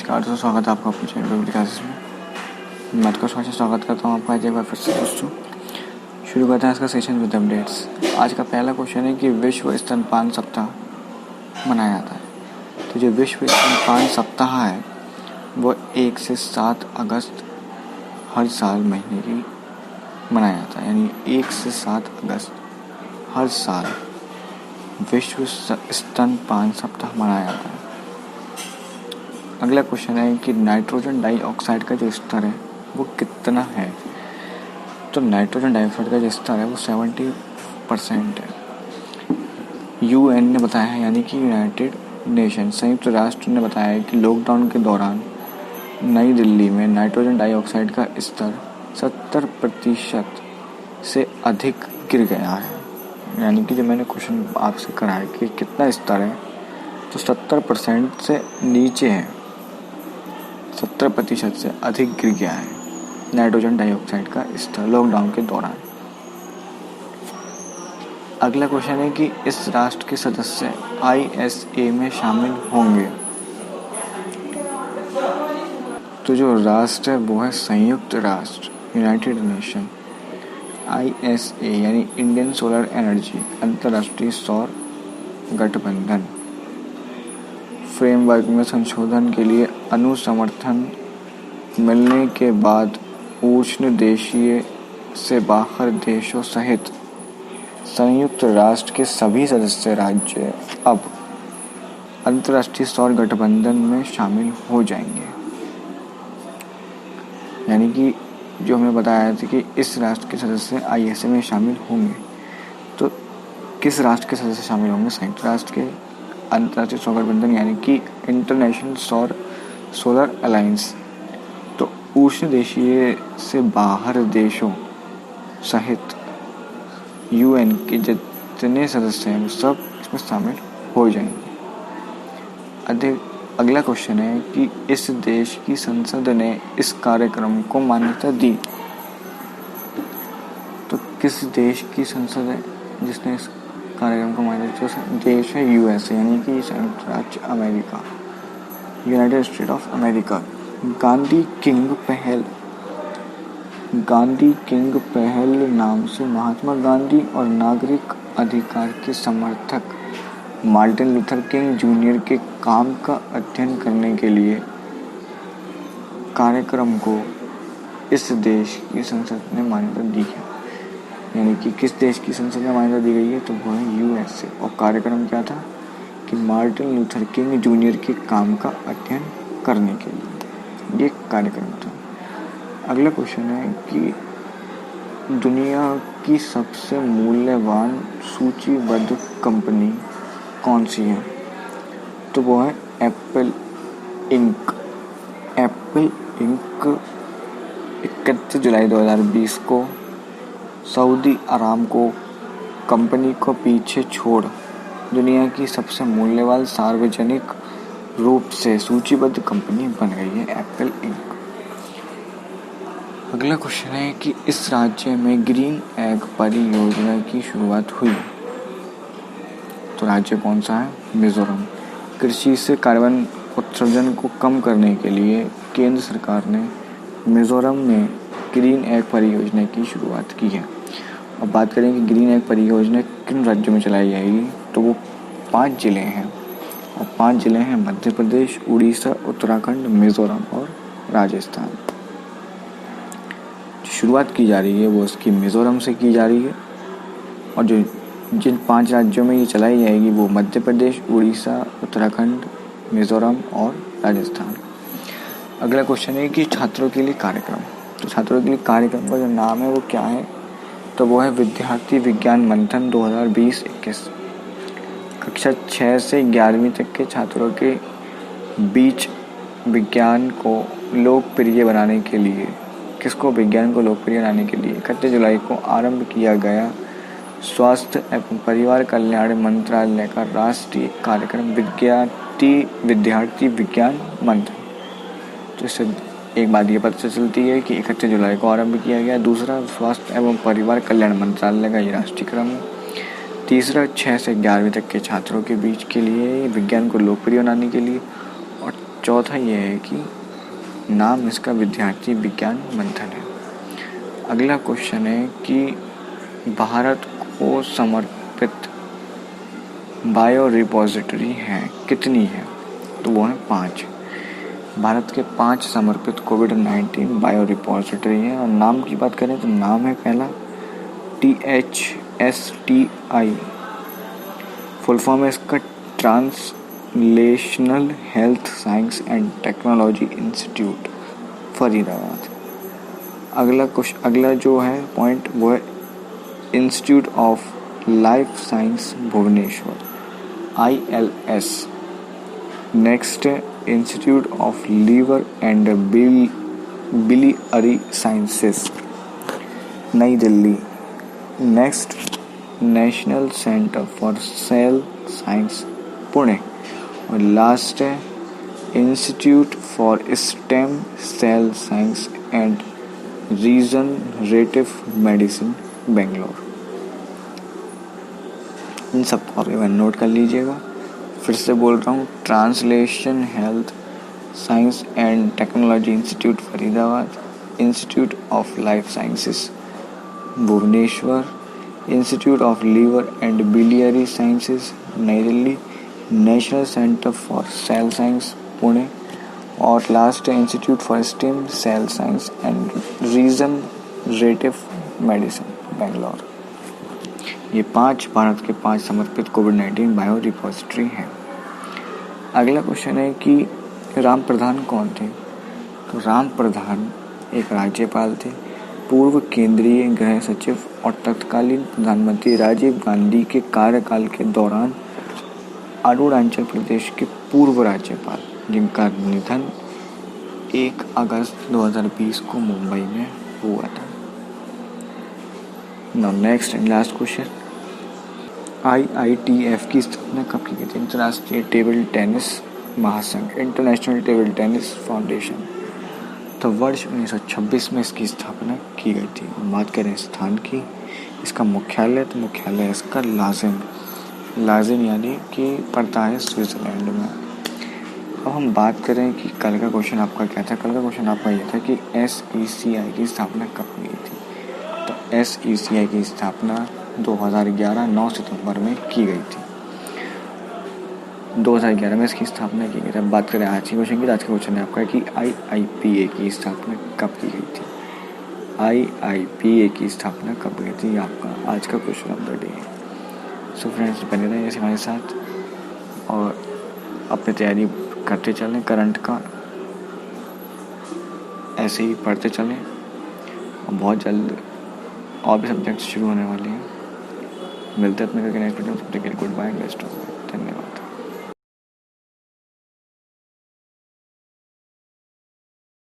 नमस्कार दोस्तों, स्वागत है आपका अपने चैनल पे क्लासेस में। मैं आपका स्वागत करता हूँ आपका एक बार फिर से दोस्तों। शुरू करते हैं इसका सेशन विद अपडेट्स। आज का पहला क्वेश्चन है कि विश्व स्तनपान सप्ताह मनाया जाता है। तो जो विश्व स्तनपान सप्ताह है वो 1 से 7 अगस्त हर साल महीने की मनाया जाता है, यानी 1 से 7 अगस्त हर साल विश्व स्तनपान सप्ताह मनाया जाता है। अगला क्वेश्चन है कि नाइट्रोजन डाइऑक्साइड का जो स्तर है वो कितना है। तो नाइट्रोजन डाइऑक्साइड का जो स्तर है वो 70% है। यूएन ने बताया है, यानी कि यूनाइटेड नेशन संयुक्त राष्ट्र ने बताया है कि लॉकडाउन के दौरान नई दिल्ली में नाइट्रोजन डाइऑक्साइड का स्तर 70% से अधिक गिर गया है। यानी कि जो मैंने क्वेश्चन आपसे करा है कि कितना स्तर है, तो 70% से नीचे है, 70% से अधिक गिर गया है नाइट्रोजन डाइऑक्साइड का स्तर लॉकडाउन के दौरान। अगला क्वेश्चन है कि इस राष्ट्र के सदस्य ISA में शामिल होंगे। तो जो राष्ट्र है वो है संयुक्त राष्ट्र, यूनाइटेड नेशन। ISA यानी इंडियन सोलर एनर्जी, अंतर्राष्ट्रीय सौर गठबंधन फ्रेमवर्क में संशोधन के लिए अनुसमर्थन मिलने के बाद उष्ण देशीय से बाहर देशों सहित संयुक्त राष्ट्र के सभी सदस्य राज्य अब अंतर्राष्ट्रीय सौर गठबंधन में शामिल हो जाएंगे। यानी कि जो हमने बताया था कि इस राष्ट्र के सदस्य ISA में शामिल होंगे, तो किस राष्ट्र के सदस्य शामिल होंगे? संयुक्त राष्ट्र के अंतर्राष्ट्रीय सौर गठबंधन, यानी कि इंटरनेशनल सोलर अलायंस। तो उष्ण देशीय से बाहर देशों सहित UN के जितने सदस्य हैं वो सब इसमें शामिल हो जाएंगे। अगला क्वेश्चन है कि इस देश की संसद ने इस कार्यक्रम को मान्यता दी। तो किस देश की संसद है जिसने इस कार्यक्रम को मान्यता दी? देश है USA, यानी कि संयुक्त राज्य America, United state of America. Gandhi king पहल नाम से महात्मा गांधी और नागरिक अधिकार के समर्थक मार्टिन लूथर किंग जूनियर के काम का अध्ययन करने के लिए कार्यक्रम को इस देश की संसद ने मान्यता दी है। यानी कि किस देश की संसद में मान्यता दी गई है? तो वो है USA। और कार्यक्रम क्या था कि मार्टिन लूथर किंग जूनियर के काम का अध्ययन करने के लिए ये कार्यक्रम था। अगला क्वेश्चन है कि दुनिया की सबसे मूल्यवान सूचीबद्ध कंपनी कौन सी है? तो वो है एप्पल इंक। एप्पल इंक 31 जुलाई 2020 को सऊदी अरामको कंपनी को पीछे छोड़ दुनिया की सबसे मूल्यवान सार्वजनिक रूप से सूचीबद्ध कंपनी बन गई है एप्पल इंक। अगला क्वेश्चन है कि इस राज्य में ग्रीन एग परियोजना की शुरुआत हुई। तो राज्य कौन सा है? मिजोरम। कृषि से कार्बन उत्सर्जन को कम करने के लिए केंद्र सरकार ने मिजोरम में ग्रीन एग परियोजना की शुरुआत की है। अब बात करें कि ग्रीन एग परियोजना किन राज्यों में चलाई जाएगी, तो वो 5 जिले हैं। और 5 जिले हैं मध्य प्रदेश, उड़ीसा, उत्तराखंड, मिजोरम और राजस्थान। शुरुआत की जा रही है वो उसकी मिजोरम से की जा रही है। और जो जिन 5 राज्यों में ये चलाई जाएगी वो मध्य प्रदेश, उड़ीसा, उत्तराखंड, मिजोरम और राजस्थान। अगला क्वेश्चन है कि छात्रों के लिए कार्यक्रम। तो छात्रों के लिए कार्यक्रम का जो नाम है वो क्या है? तो वो है विद्यार्थी विज्ञान मंथन 2020-21। कक्षा 6 से 11वीं तक के छात्रों के बीच विज्ञान को लोकप्रिय बनाने के लिए 31 जुलाई को आरंभ किया गया स्वास्थ्य एवं परिवार कल्याण मंत्रालय का राष्ट्रीय कार्यक्रम विद्यार्थी विज्ञान मंथन। तो इससे एक बात ये पता चलती है कि 31 जुलाई को आरंभ किया गया। दूसरा, स्वास्थ्य एवं परिवार कल्याण मंत्रालय का ये राष्ट्रीय क्रम है। तीसरा, 6 से 11वीं तक के छात्रों के बीच के लिए विज्ञान को लोकप्रिय बनाने के लिए। और चौथा ये है कि नाम इसका विद्यार्थी विज्ञान मंथन है। अगला क्वेश्चन है कि भारत को समर्पित बायो रिपोजिटरी हैं कितनी है, तो वो है 5। भारत के 5 समर्पित कोविड-19 बायो रिपोजिटरी हैं। और नाम की बात करें तो नाम है पहला THSTI, फुल फॉर्म है इसका translational health science and technology institute Faridabad. अगला जो है पॉइंट वो है institute of life science Bhubaneswar ILS। Next institute of liver and biliary sciences New Delhi. Next national centre for cell science Pune. और लास्ट है institute for stem cell science and regenerative medicine Bangalore. इन सबको आप एक बार नोट कर लीजिएगा। फिर से बोल रहा हूँ, translation health science and technology institute Faridabad, institute of life sciences Bhubaneswar, institute of liver and biliary sciences New Delhi, national centre for cell science Pune, और लास्ट है institute for stem cell science and regenerative medicine Bangalore. ये 5 भारत के 5 समर्पित कोविड-19 बायो रिपोजिटरी हैं। अगला question है कि राम प्रधान कौन थे, तो राम प्रधान एक राज्यपाल थे, पूर्व केंद्रीय गृह सचिव और तत्कालीन प्रधानमंत्री राजीव गांधी के कार्यकाल के दौरान अरुणाचल प्रदेश के पूर्व राज्यपाल, जिनका निधन 1 अगस्त 2020 को मुंबई में हुआ था। Now next and last question, IITF की स्थापना कब की गई थी, अंतर्राष्ट्रीय टेबल टेनिस महासंघ, इंटरनेशनल टेबल टेनिस फाउंडेशन। तो वर्ष 1926 में इसकी स्थापना की गई थी। बात करें स्थान की, इसका मुख्यालय, तो मुख्यालय इसका लाजिन यानी कि पड़ता है स्विट्ज़रलैंड में। अब हम बात करें कि कल का क्वेश्चन आपका क्या था। कल का क्वेश्चन आपका ये था कि SECI की स्थापना कब की गई थी। तो SECI की स्थापना 2011 9 सितंबर में की गई थी। 2011 में इसकी स्थापना की गई थी। अब बात करें आज की क्वेश्चन की, आज का क्वेश्चन है आपका कि IIPA की स्थापना कब की गई थी। IIPA की स्थापना कब की गई थी, आपका आज का क्वेश्चन ऑफ द डे है। सो फ्रेंड्स, बने रहें ऐसे हमारे साथ और अपनी तैयारी करते चलें, करंट का ऐसे ही पढ़ते चलें। और बहुत जल्द और भी सब्जेक्ट शुरू होने वाले हैं। मिलते हैं अपने नेक्स्ट वीडियो में। Good bye, best of luck, धन्यवाद।